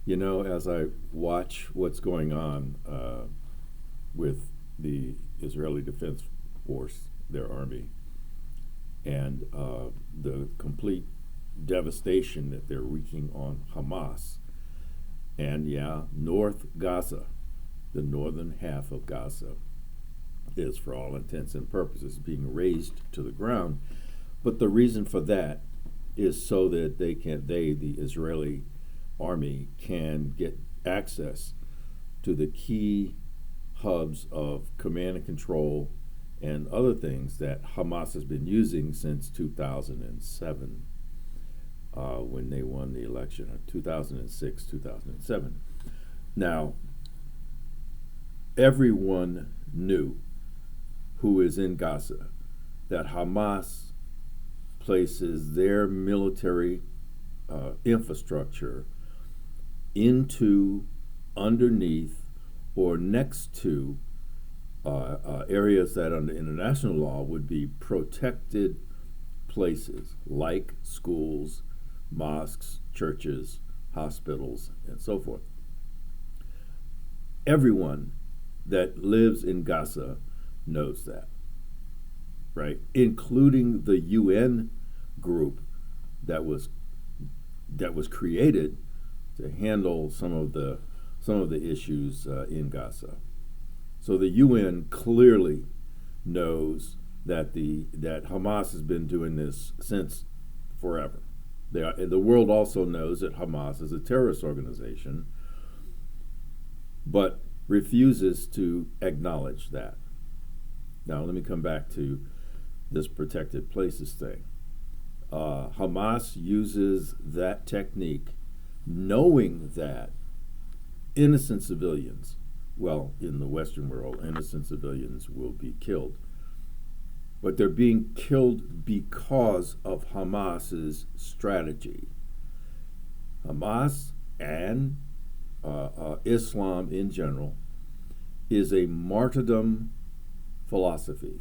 You know, as I watch what's going on with the Israeli Defense Force, their army, and the complete devastation that they're wreaking on Hamas, and yeah, North Gaza, the northern half of Gaza, is for all intents and purposes being razed to the ground. But the reason for that is so that the Israeli army, can get access to the key hubs of command and control and other things that Hamas has been using since 2007, when they won the election, 2006, 2007. Now, everyone knew, who is in Gaza, that Hamas places their military infrastructure into, underneath, or next to areas that under international law would be protected places, like schools, mosques, churches, hospitals, and so forth. Everyone that lives in Gaza knows that, right? Including the UN group that was created to handle some of the issues in Gaza. So the UN clearly knows that that Hamas has been doing this since forever. The world also knows that Hamas is a terrorist organization, but refuses to acknowledge that. Now, let me come back to this protected places thing. Hamas uses that technique knowing that innocent civilians, well, in the Western world, innocent civilians will be killed. But they're being killed because of Hamas's strategy. Hamas and Islam in general is a martyrdom philosophy.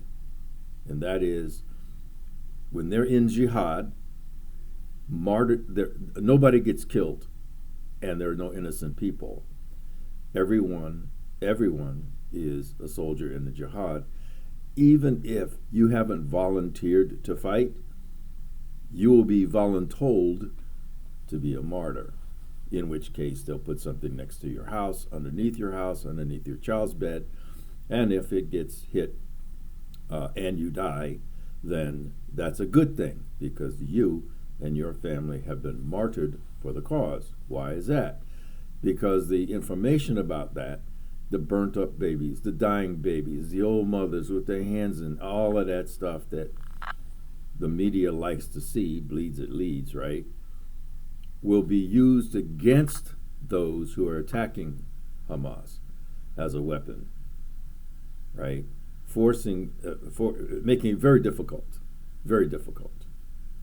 And that is, when they're in jihad, nobody gets killed, and there are no innocent people. Everyone is a soldier in the jihad. Even if you haven't volunteered to fight, you will be voluntold to be a martyr, in which case they'll put something next to your house, underneath your child's bed, and if it gets hit and you die, then that's a good thing, because you and your family have been martyred for the cause. Why is that? Because the information about that, the burnt up babies, the dying babies, the old mothers with their hands in all of that stuff that the media likes to see, bleeds it leads, right, will be used against those who are attacking Hamas as a weapon, right? Making it very difficult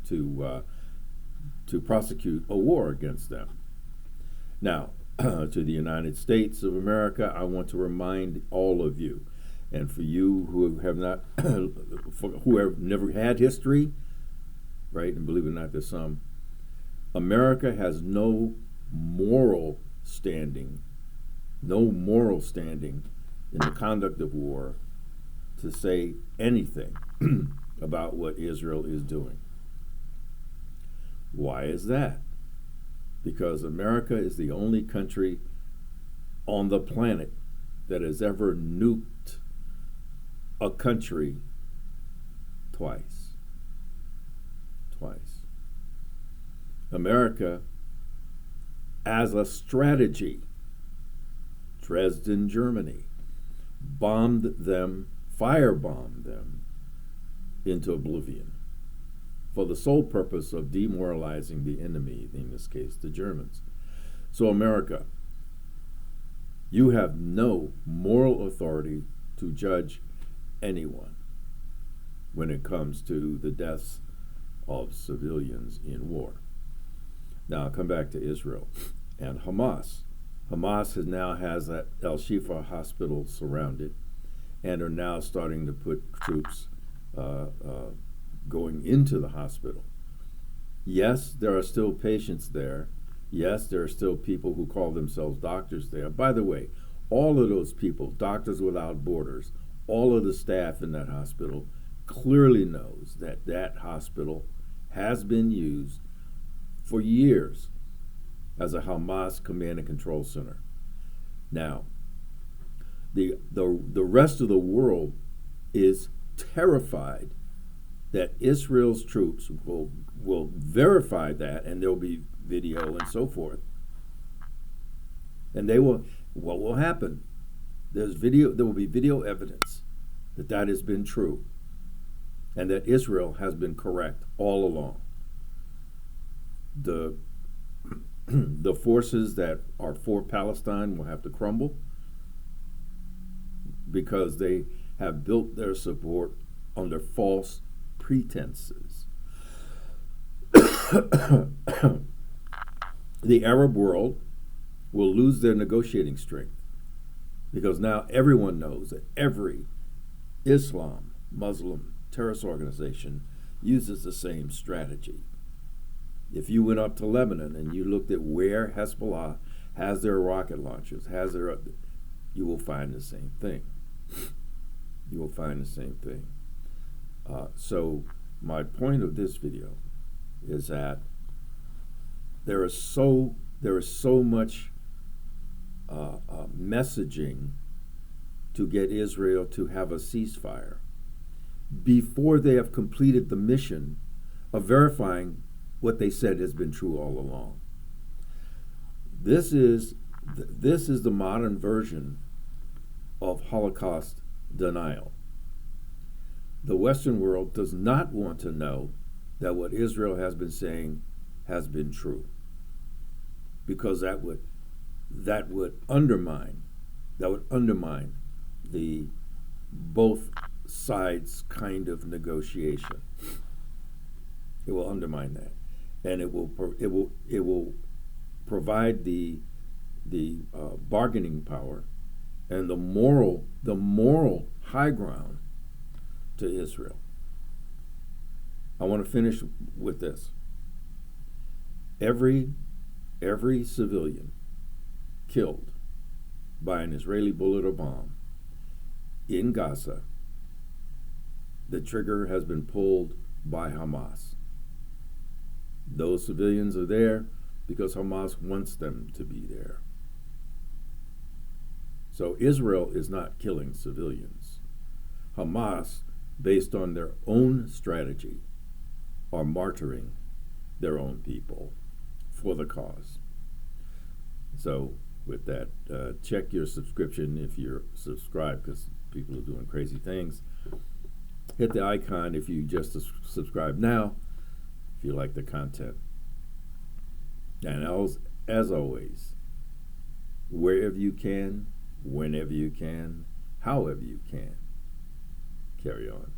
to prosecute a war against them. Now, to the United States of America, I want to remind all of you, and for you who have not, who have never had history, right? And believe it or not, there's some. America has no moral standing in the conduct of war to say anything about what Israel is doing. Why is that? Because America is the only country on the planet that has ever nuked a country twice. America, as a strategy, Dresden, Germany, firebombed them into oblivion for the sole purpose of demoralizing the enemy, in this case, the Germans. So America, you have no moral authority to judge anyone when it comes to the deaths of civilians in war. Now I'll come back to Israel and Hamas. Hamas now has that El Shifa hospital surrounded, and are now starting to put troops going into the hospital. Yes, there are still patients there, Yes, there are still people who call themselves doctors there. By the way, all of those people, Doctors Without Borders, all of the staff in that hospital clearly knows that that hospital has been used for years as a Hamas command and control center. Now, the rest of the world is terrified that Israel's troops will verify that, and there'll be video and so forth. And they will. What will happen? There's video. There will be video evidence that that has been true, and that Israel has been correct all along. The the forces that are for Palestine will have to crumble because they have built their support under false pretenses. The Arab world will lose their negotiating strength because now everyone knows that every Muslim terrorist organization uses the same strategy. If you went up to Lebanon and you looked at where Hezbollah has their rocket launchers, you will find the same thing. You will find the same thing. So my point of this video is that there is so much messaging to get Israel to have a ceasefire before they have completed the mission of verifying what they said has been true all along. This is the modern version of Holocaust denial. The Western world does not want to know that what Israel has been saying has been true, because that would undermine the both sides kind of negotiation. It will undermine that, and it will provide the bargaining power and the moral high ground to Israel. I want to finish with this. Every civilian killed by an Israeli bullet or bomb in Gaza, the trigger has been pulled by Hamas. Those civilians are there because Hamas wants them to be there. So Israel is not killing civilians. Hamas, based on their own strategy, are martyring their own people for the cause. So with that, check your subscription if you're subscribed, because people are doing crazy things. Hit the icon if you just subscribe now, if you like the content. And as always, wherever you can, whenever you can, however you can, carry on.